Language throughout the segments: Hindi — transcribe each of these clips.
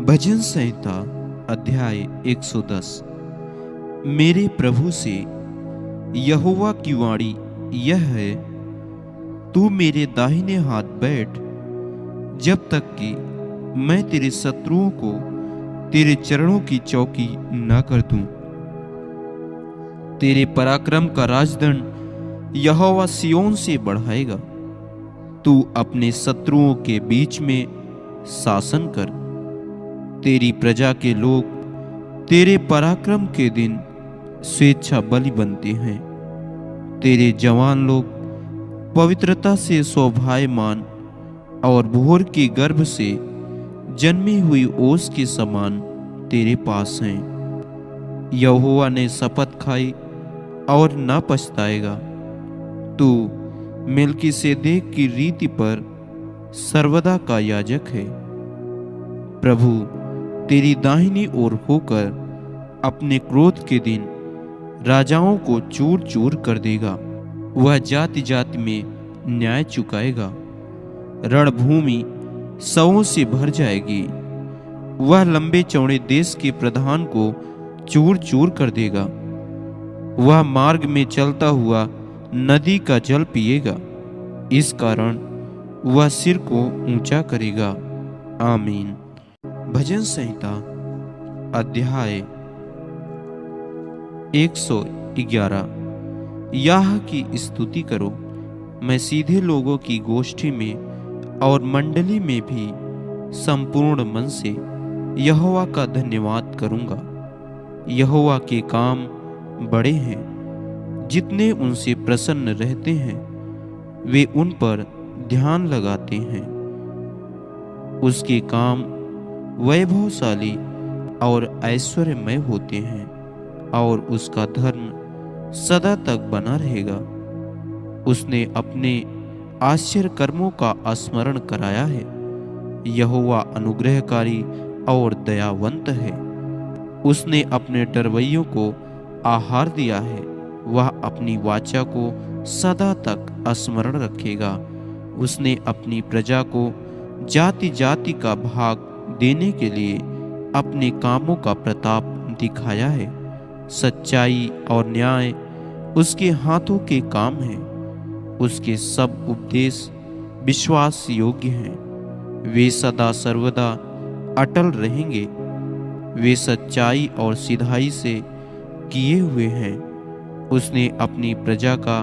भजन संहिता अध्याय 110। मेरे प्रभु से यहोवा की वाणी यह है, तू मेरे दाहिने हाथ बैठ, जब तक कि मैं तेरे शत्रुओं को तेरे चरणों की चौकी न कर दूं। तेरे पराक्रम का राजदंड यहोवा सिय्योन से बढ़ाएगा। तू अपने शत्रुओं के बीच में शासन कर। तेरी प्रजा के लोग तेरे पराक्रम के दिन स्वेच्छा बलि बनते हैं। तेरे जवान लोग पवित्रता से शोभायमान और भोर के गर्भ से जन्मी हुई ओस के समान तेरे पास हैं। यहोवा ने शपथ खाई और न पछताएगा। तू मेल्कीसेदेक की रीति पर सर्वदा का याजक है। प्रभु तेरी दाहिनी ओर होकर अपने क्रोध के दिन राजाओं को चूर चूर कर देगा। वह जाति जाति में न्याय चुकाएगा। रणभूमि शवों से भर जाएगी। वह लंबे चौड़े देश के प्रधान को चूर चूर कर देगा। वह मार्ग में चलता हुआ नदी का जल पिएगा। इस कारण वह सिर को ऊंचा करेगा। आमीन। भजन संहिता अध्याय 111। याह की स्तुति करो। मैं सीधे लोगों की गोष्ठी में और मंडली में भी संपूर्ण मन से यहोवा का धन्यवाद करूंगा। यहोवा के काम बड़े हैं। जितने उनसे प्रसन्न रहते हैं वे उन पर ध्यान लगाते हैं। उसके काम वैभवशाली और ऐश्वर्यमय होते हैं और उसका धर्म सदा तक बना रहेगा। उसने अपने आश्चर्य कर्मों का स्मरण कराया है। यहोवा अनुग्रहकारी और दयावंत है। उसने अपने डरवैयों को आहार दिया है। वह अपनी वाचा को सदा तक स्मरण रखेगा। उसने अपनी प्रजा को जाति जाति का भाग देने के लिए अपने कामों का प्रताप दिखाया है। सच्चाई और न्याय उसके हाथों के काम हैं। उसके सब उपदेश विश्वास योग्य हैं। वे सदा सर्वदा अटल रहेंगे। वे सच्चाई और सिधाई से किए हुए हैं। उसने अपनी प्रजा का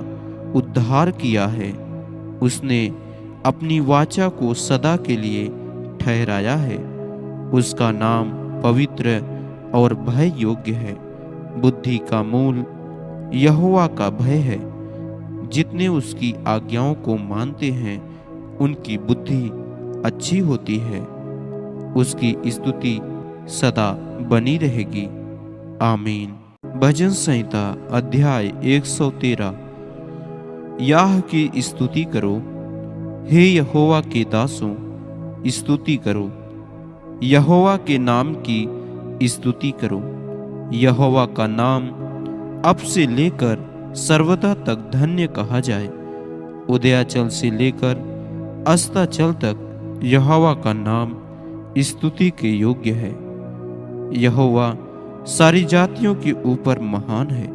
उद्धार किया है। उसने अपनी वाचा को सदा के लिए ठहराया है। उसका नाम पवित्र और भय योग्य है। बुद्धि का मूल यहोवा का भय है। जितने उसकी आज्ञाओं को मानते हैं उनकी बुद्धि अच्छी होती है। उसकी स्तुति सदा बनी रहेगी। आमीन। भजन संहिता अध्याय 113। याह की स्तुति करो। हे यहोवा के दासों, स्तुति करो। यहोवा के नाम की स्तुति करो। यहोवा का नाम अब से लेकर सर्वदा तक धन्य कहा जाए। उदयाचल से लेकर अस्ताचल तक यहोवा का नाम स्तुति के योग्य है। यहोवा सारी जातियों के ऊपर महान है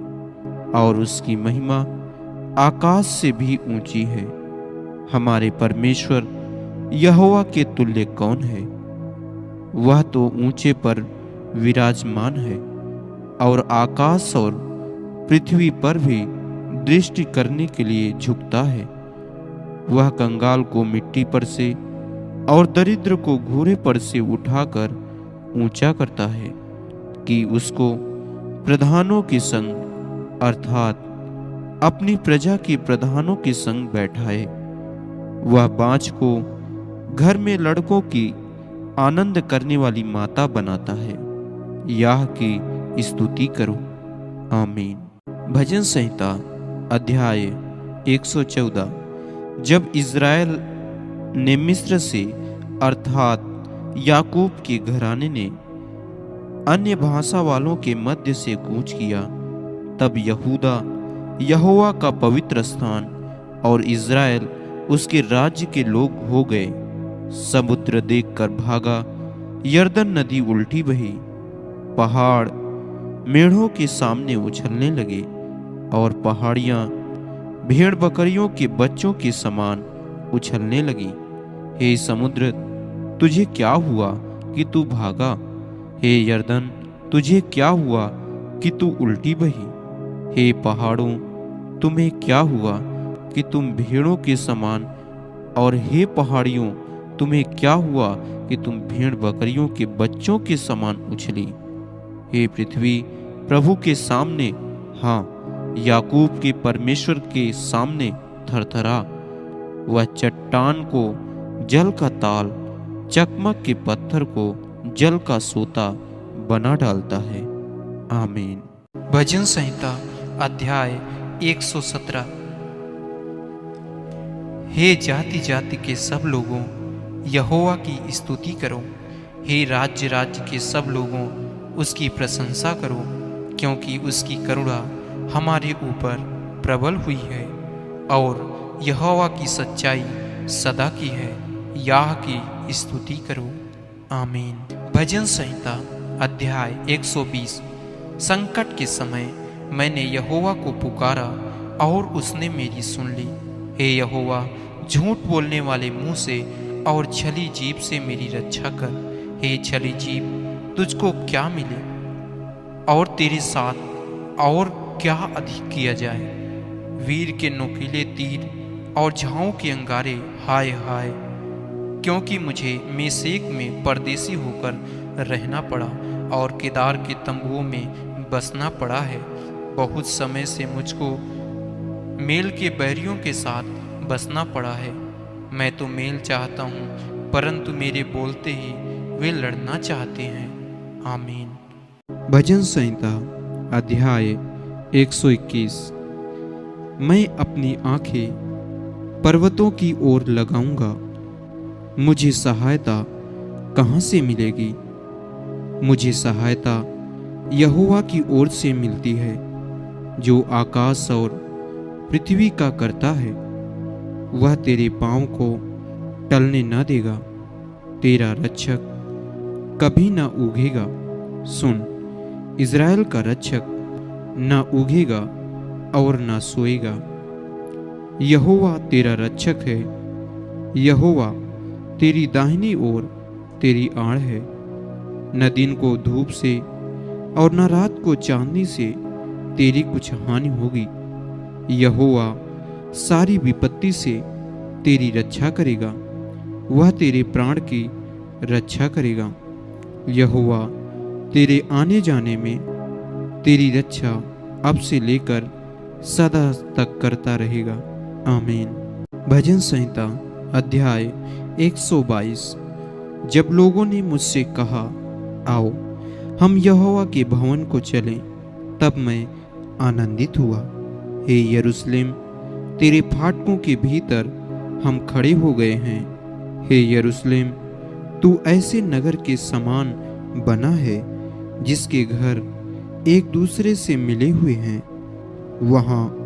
और उसकी महिमा आकाश से भी ऊंची है। हमारे परमेश्वर यहोवा के तुल्य कौन है? वह तो ऊंचे पर विराजमान है और आकाश और पृथ्वी पर भी दृष्टि करने के लिए झुकता है। वह कंगाल को मिट्टी पर से और दरिद्र को घोड़े पर से उठाकर ऊंचा करता है कि उसको प्रधानों के संग अर्थात अपनी प्रजा के प्रधानों के संग बैठाए। वह बाँझ को घर में लड़कों की आनंद करने वाली माता बनाता है। याह की स्तुति करो। आमीन। भजन संहिता अध्याय 114। जब इज़राइल ने मिस्र से अर्थात याकूब के घराने ने अन्य भाषा वालों के मध्य से कूच किया, तब यहूदा यहोवा का पवित्र स्थान और इज़राइल उसके राज्य के लोग हो गए। समुद्र देखकर भागा यरदन नदी उल्टी बही, पहाड़ मेढ़ों के सामने उछलने लगे और पहाड़ियां भेड़ बकरियों के बच्चों के समान उछलने लगी। हे समुद्र, तुझे क्या हुआ कि तू भागा? हे यरदन, तुझे क्या हुआ कि तू उल्टी बही? हे पहाड़ों, तुम्हें क्या हुआ कि तुम भेड़ों के समान, और हे पहाड़ियों, तुम्हें क्या हुआ कि तुम भेड़ बकरियों के बच्चों के समान उछली? हे पृथ्वी, प्रभु के सामने, हाँ, याकूब के परमेश्वर के सामने थरथरा। वह चट्टान को जल का ताल, चकमक के पत्थर को जल का सोता बना डालता है। आमीन। भजन संहिता अध्याय 117। हे जाति जाति के सब लोगों, यहोवा की स्तुति करो। हे राज्य राज्य के सब लोगों, उसकी प्रशंसा करो, क्योंकि उसकी करुणा हमारे ऊपर प्रबल हुई है और यहोवा की सच्चाई सदा की है। याह की स्तुति करो। आमीन। भजन संहिता अध्याय 120। संकट के समय मैंने यहोवा को पुकारा और उसने मेरी सुन ली। हे यहोवा, झूठ बोलने वाले मुंह से और छली जीभ से मेरी रक्षा कर। हे छली जीभ, तुझको क्या मिले और तेरे साथ और क्या अधिक किया जाए? वीर के नुकीले तीर और झाओं के अंगारे, हाय हाय, क्योंकि मुझे मेशेक में परदेसी होकर रहना पड़ा और केदार के तंबुओं में बसना पड़ा है। बहुत समय से मुझको मेल के बैरियों के साथ बसना पड़ा है। मैं तो मेल चाहता हूँ, परंतु मेरे बोलते ही वे लड़ना चाहते हैं। आमीन। भजन संहिता अध्याय 121। मैं अपनी आंखें पर्वतों की ओर लगाऊंगा। मुझे सहायता कहाँ से मिलेगी? मुझे सहायता यहोवा की ओर से मिलती है, जो आकाश और पृथ्वी का करता है। वह तेरे पाँव को टलने न देगा, तेरा रक्षक कभी न उगेगा। सुन, इज़राइल का रक्षक न उगेगा और न सोएगा। यहोवा तेरा रक्षक है, यहोवा तेरी दाहिनी ओर तेरी आड़ है। न दिन को धूप से और न रात को चांदनी से तेरी कुछ हानि होगी। यहोवा सारी विपत्ति से तेरी रक्षा करेगा, वह तेरे प्राण की रक्षा करेगा। यहोवा तेरे आने जाने में तेरी रक्षा अब से लेकर सदा तक करता रहेगा। आमीन। भजन संहिता अध्याय 122। जब लोगों ने मुझसे कहा, आओ हम यहोवा के भवन को चलें, तब मैं आनंदित हुआ। हे यरूशलेम, तेरे फाटकों के भीतर हम खड़े हो गए हैं। हे यरूशलेम, तू ऐसे नगर के समान बना है जिसके घर एक दूसरे से मिले हुए हैं। वहाँ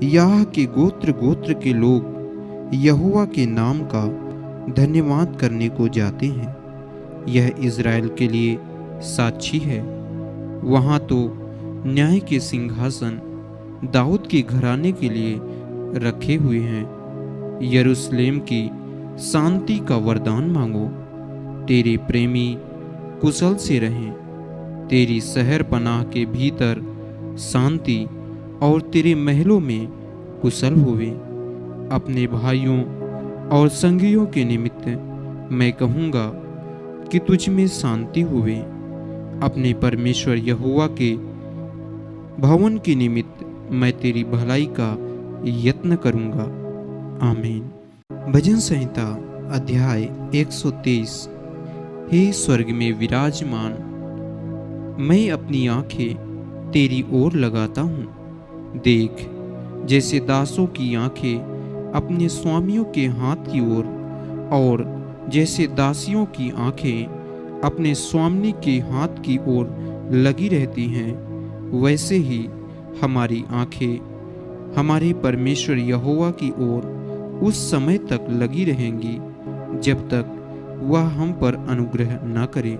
याह के गोत्र गोत्र के लोग यहोवा के नाम का धन्यवाद करने को जाते हैं। यह इज़राइल के लिए साक्षी है। वहाँ तो न्याय के सिंहासन दाऊद के घराने के लिए रखे हुए हैं। यरूशलेम की शांति का वरदान मांगो। तेरे प्रेमी कुशल से रहें। तेरी शहर पनाह के भीतर शांति और तेरे महलों में कुशल होवे। अपने भाइयों और संगियों के निमित्त मैं कहूँगा कि तुझ में शांति होवे। अपने परमेश्वर यहोवा के भवन के निमित्त मैं तेरी भलाई का यत्न करूँगा। आमीन। भजन संहिता अध्याय 123। हे स्वर्ग में विराजमान, मैं अपनी आंखें तेरी ओर लगाता हूँ। देख, जैसे दासों की आंखें अपने स्वामियों के हाथ की ओर और जैसे दासियों की आंखें अपने स्वामी के हाथ की ओर लगी रहती हैं, वैसे ही हमारी आंखें हमारे परमेश्वर यहोवा की ओर उस समय तक लगी रहेंगी जब तक वह हम पर अनुग्रह न करे।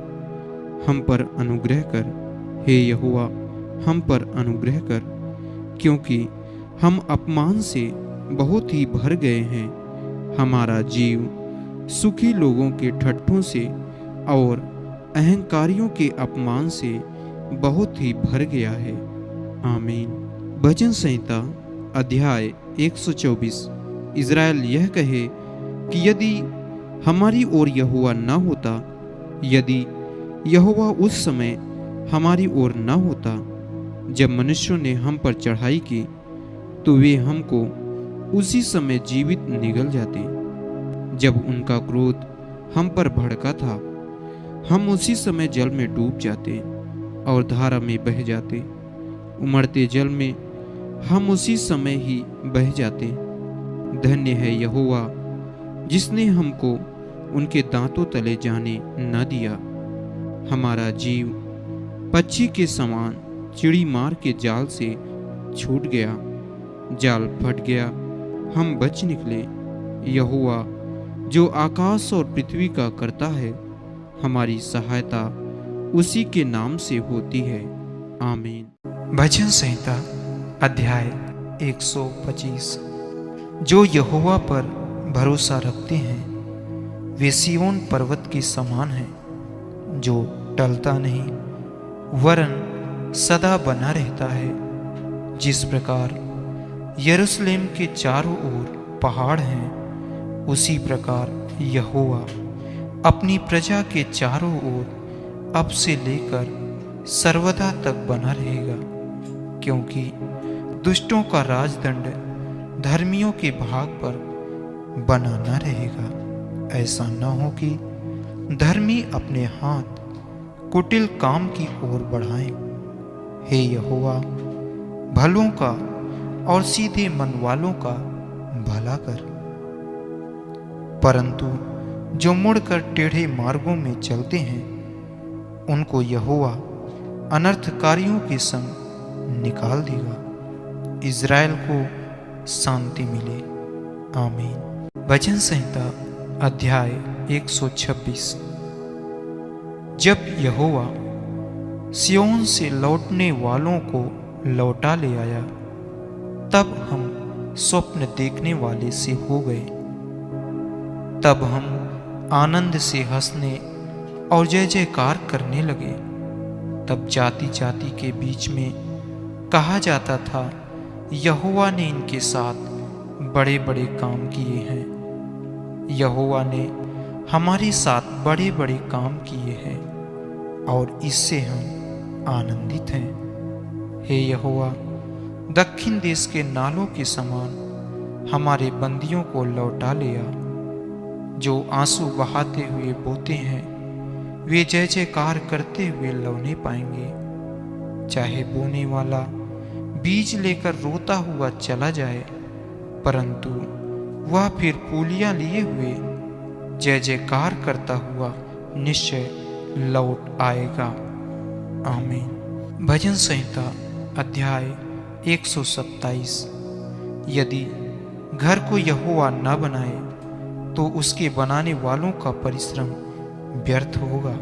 हम पर अनुग्रह कर, हे यहोवा, हम पर अनुग्रह कर, क्योंकि हम अपमान से बहुत ही भर गए हैं। हमारा जीव सुखी लोगों के ठट्ठों से और अहंकारियों के अपमान से बहुत ही भर गया है। आमीन। भजन संहिता अध्याय 124। इज़राइल यह कहे कि यदि हमारी ओर यहोवा न होता, यदि यहोवा उस समय हमारी ओर न होता, जब मनुष्यों ने हम पर चढ़ाई की, तो वे हमको उसी समय जीवित निगल जाते। जब उनका क्रोध हम पर भड़का था, हम उसी समय जल में डूब जाते और धारा में बह जाते। उमड़ते जल में हम उसी समय ही बह जाते। धन्य है यहोवा, जिसने हमको उनके दांतों तले जाने न दिया। हमारा जीव पक्षी के समान चिड़ी मार के जाल से छूट गया। जाल फट गया, हम बच निकले। यहोवा जो आकाश और पृथ्वी का करता है, हमारी सहायता उसी के नाम से होती है। आमीन। भजन संहिता अध्याय 125। जो यहोवा पर भरोसा रखते हैं वे सिय्योन पर्वत के समान हैं, जो टलता नहीं वरन सदा बना रहता है। जिस प्रकार यरूशलेम के चारों ओर पहाड़ हैं, उसी प्रकार यहोवा अपनी प्रजा के चारों ओर अब से लेकर सर्वदा तक बना रहेगा। क्योंकि दुष्टों का राजदंड धर्मियों के भाग पर बना न रहेगा। ऐसा न हो कि धर्मी अपने हाथ कुटिल काम की ओर बढ़ाएं। हे यहोवा, भलों का और सीधे मन वालों का भला कर, परंतु जो मुड़कर टेढ़े मार्गों में चलते हैं, उनको यहोवा अनर्थकारियों के संग निकाल देगा। इज़राइल को शांति मिले। आमीन। भजन संहिता अध्याय 126। जब यहोवा सिय्योन से लौटने वालों को लौटा ले आया, तब हम स्वप्न देखने वाले से हो गए। तब हम आनंद से हंसने और जय जयकार करने लगे। तब जाति जाति के बीच में कहा जाता था, यहोवा ने इनके साथ बड़े बड़े काम किए हैं। यहोवा ने हमारे साथ बड़े बड़े काम किए हैं और इससे हम आनंदित हैं। हे यहोवा, दक्षिण देश के नालों के समान हमारे बंदियों को लौटा ले आ। जो आंसू बहाते हुए बोते हैं, वे जय जयकार करते हुए लौने पाएंगे। चाहे बोने वाला बीज लेकर रोता हुआ चला जाए, परंतु वह फिर पूलियां लिए हुए जय जयकार करता हुआ निश्चय लौट आएगा। आमीन। भजन संहिता अध्याय 127। यदि घर को यहोवा न बनाए, तो उसके बनाने वालों का परिश्रम व्यर्थ होगा।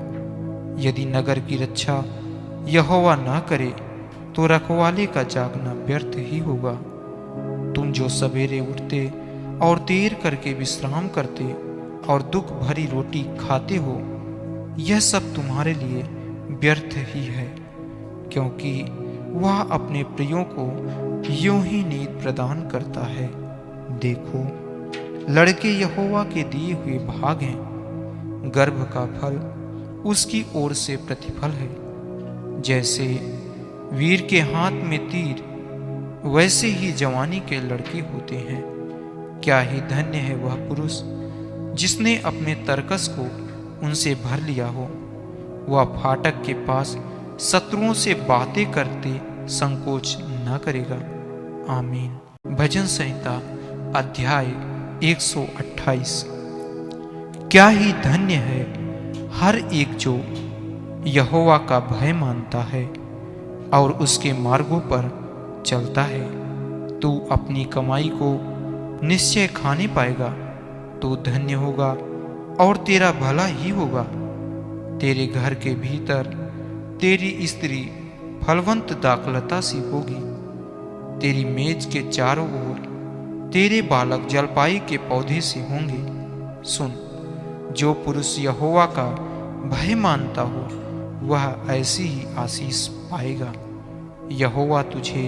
यदि नगर की रक्षा यहोवा न करे, तो रखवाले का जागना व्यर्थ ही होगा। तुम जो सवेरे उठते और देर करके विश्राम करते और दुख भरी रोटी खाते हो, यह सब तुम्हारे लिए व्यर्थ ही है, क्योंकि वह अपने प्रियों को यूं ही नींद प्रदान करता है। देखो, लड़के यहोवा के दिए हुए भाग हैं, गर्भ का फल उसकी ओर से प्रतिफल है। जैसे वीर के हाथ में तीर, वैसे ही जवानी के लड़के होते हैं। क्या ही धन्य है वह पुरुष जिसने अपने तरकस को उनसे भर लिया हो। वह फाटक के पास शत्रुओं से बातें करते संकोच न करेगा। आमीन। भजन संहिता अध्याय 128। क्या ही धन्य है हर एक जो यहोवा का भय मानता है और उसके मार्गों पर चलता है। तू अपनी कमाई को निश्चय खाने पाएगा, तो धन्य होगा और तेरा भला ही होगा। तेरे घर के भीतर तेरी स्त्री फलवंत दाखलता सी होगी। तेरी मेज के चारों ओर तेरे बालक जलपाई के पौधे से होंगे। सुन, जो पुरुष यहोवा का भय मानता हो वह ऐसी ही आशीष पाएगा। यहोवा तुझे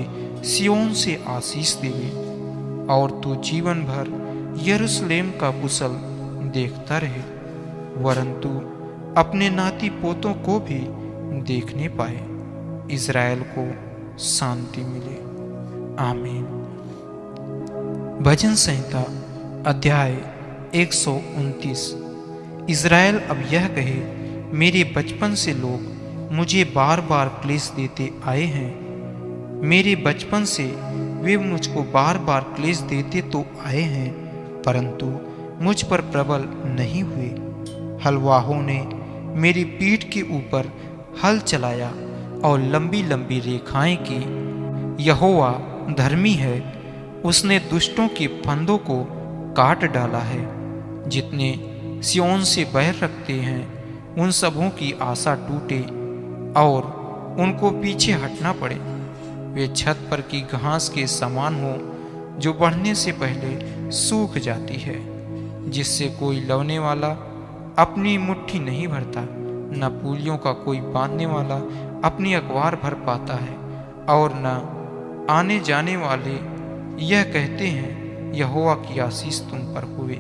सिय्योन से आशीष देवे और तू जीवन भर यरूशलेम का कुशल देखता रहे, वरन तू अपने नाती पोतों को भी देखने पाए। इज़राइल को शांति मिले। आमीन। भजन संहिता अध्याय 129। इज़राइल अब यह कहे, मेरे बचपन से लोग मुझे बार बार क्लेश देते आए हैं। मेरे बचपन से वे मुझको बार बार क्लेश देते तो आए हैं, परंतु मुझ पर प्रबल नहीं हुए। हलवाहों ने मेरी पीठ के ऊपर हल चलाया और लंबी लंबी रेखाएं की। यहोवा धर्मी है, उसने दुष्टों के फंदों को काट डाला है। जितने सिय्योन से बैर रखते हैं उन सबों की आशा टूटे और उनको पीछे हटना पड़े। वे छत पर की घास के समान हो जो बढ़ने से पहले सूख जाती है, जिससे कोई लवने वाला अपनी मुट्ठी नहीं भरता, न पूलियों का कोई बांधने वाला अपनी अखबार भर पाता है। और न आने जाने वाले यह कहते हैं, यहोवा की आशीष तुम पर हुए।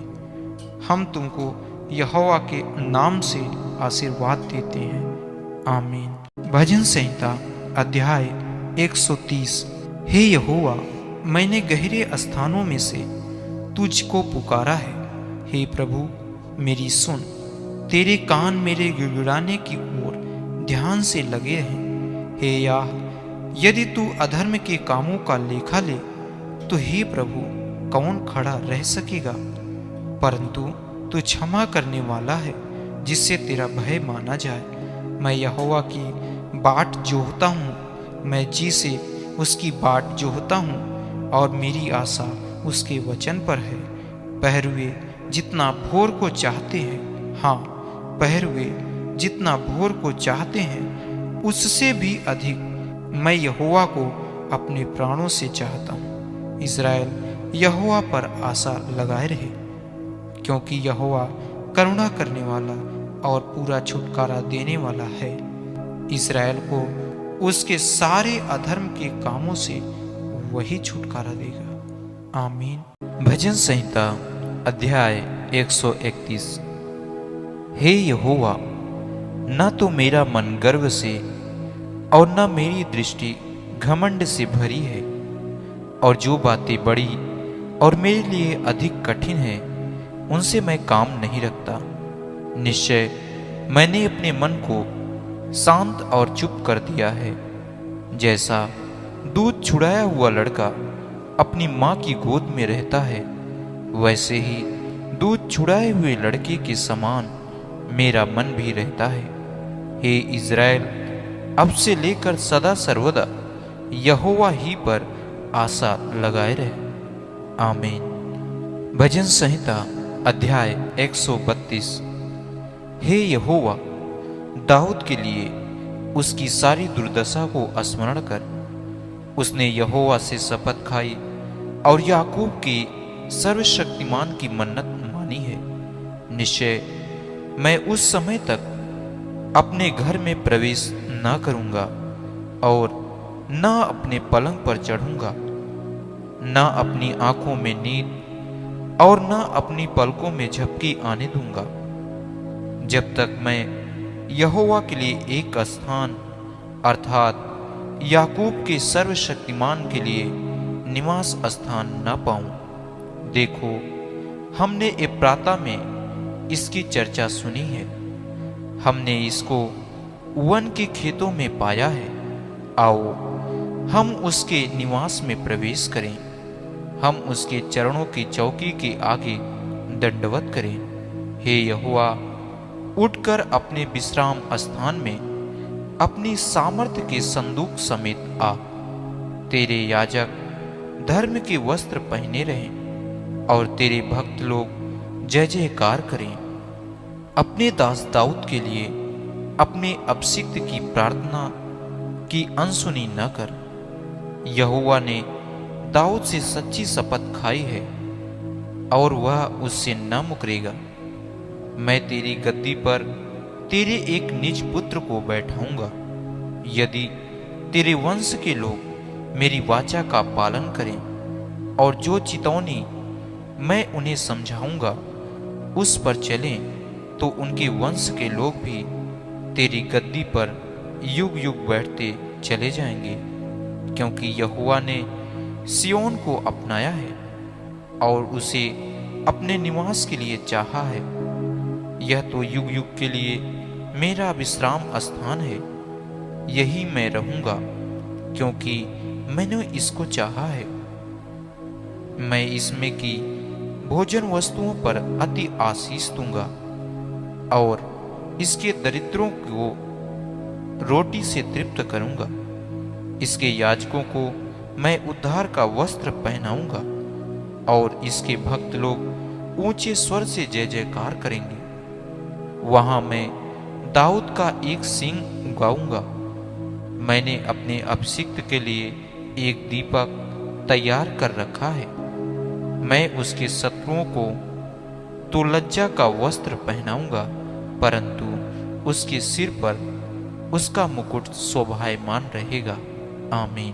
हम तुमको यहोवा के नाम से आशीर्वाद देते हैं। आमीन। भजन संहिता अध्याय 130। हे यहोवा, मैंने गहरे स्थानों में से तुझको पुकारा है। हे प्रभु, मेरी सुन। तेरे कान मेरे गिड़गिड़ाने की ओर ध्यान से लगे हैं। हे याह, यदि तू अधर्म के कामों का लेखा ले तो हे प्रभु, कौन खड़ा रह सकेगा? परंतु तू क्षमा करने वाला है, जिससे तेरा भय माना जाए। मैं यहोवा की बाट जोहता हूँ, मैं जी से उसकी बाट जोहता हूँ और मेरी आशा उसके वचन पर है। पहरुए जितना भोर को चाहते हैं, हाँ, पहरुए जितना भोर को चाहते हैं, उससे भी अधिक मैं यहोवा को अपने प्राणों से चाहता हूँ। इज़राइल यहोवा पर आशा लगाए रहे, क्योंकि यहोवा करुणा करने वाला और पूरा छुटकारा देने वाला है। इज़राइल को उसके सारे अधर्म के कामों से वही छुटकारा देगा। आमीन। भजन संहिता अध्याय 131। हे यहोवा, न तो मेरा मन गर्व से और न मेरी दृष्टि घमंड से भरी है, और जो बातें बड़ी और मेरे लिए अधिक कठिन हैं उनसे मैं काम नहीं रखता। निश्चय मैंने अपने मन को शांत और चुप कर दिया है। जैसा दूध छुड़ाया हुआ लड़का अपनी माँ की गोद में रहता है, वैसे ही दूध छुड़ाए हुए लड़के के समान मेरा मन भी रहता है। हे इज़राइल, अब से लेकर सदा सर्वदा यहोवा ही पर आशा लगाए रहे। आमीन। भजन संहिता अध्याय 132। हे यहोवा, दाऊद के लिए उसकी सारी दुर्दशा को स्मरण कर। उसने यहोवा से शपथ खाई और याकूब के सर्वशक्तिमान की मन्नत मानी है। निश्चय मैं उस समय तक अपने घर में प्रवेश न करूंगा और न अपने पलंग पर चढ़ूंगा, न अपनी आंखों में नींद और न अपनी पलकों में झपकी आने दूंगा, जब तक मैं यहोवा के लिए एक स्थान अर्थात याकूब के सर्वशक्तिमान के लिए निवास स्थान न पाऊं। देखो, हमने एप्राता में इसकी चर्चा सुनी है, हमने इसको वन के खेतों में पाया है। आओ हम उसके निवास में प्रवेश करें, हम उसके चरणों की चौकी के आगे दंडवत करें। हे यहोवा, उठकर अपने विश्राम स्थान में अपनी सामर्थ्य के संदूक समेत आ। तेरे याजक धर्म के वस्त्र पहने रहें और तेरे भक्त लोग जय जयकार करें। अपने दास दाऊद के लिए अपने अभिषिक्त की प्रार्थना की अनसुनी न कर। यहोवा ने दाऊद से सच्ची शपथ खाई है और वह उससे न मुकरेगा। मैं तेरी गद्दी पर तेरे एक निज पुत्र को बैठाऊंगा। यदि तेरे वंश के लोग मेरी वाचा का पालन करें और जो चितौनी मैं उन्हें समझाऊंगा उस पर चलें, तो उनके वंश के लोग भी तेरी गद्दी पर युग युग बैठते चले जाएंगे। क्योंकि यहोवा ने सिय्योन को अपनाया है और उसे अपने निवास के लिए चाहा है। यह तो युग युग के लिए मेरा विश्राम स्थान है। यही मैं रहूंगा, क्योंकि मैंने इसको चाहा है। मैं इसमें की भोजन वस्तुओं पर अति आशीष दूंगा और इसके दरिद्रों को रोटी से तृप्त करूंगा। इसके याजकों को मैं उद्धार का वस्त्र पहनाऊंगा और इसके भक्त लोग ऊंचे स्वर से जय जयकार करेंगे। वहां मैं दाऊद का एक सींग उगाऊंगा। मैंने अपने अभिषिक्त के लिए एक दीपक तैयार कर रखा है। मैं उसके शत्रुओं को तो लज्जा का वस्त्र पहनाऊंगा, परंतु उसके सिर पर उसका मुकुट शोभायमान रहेगा। आमीन।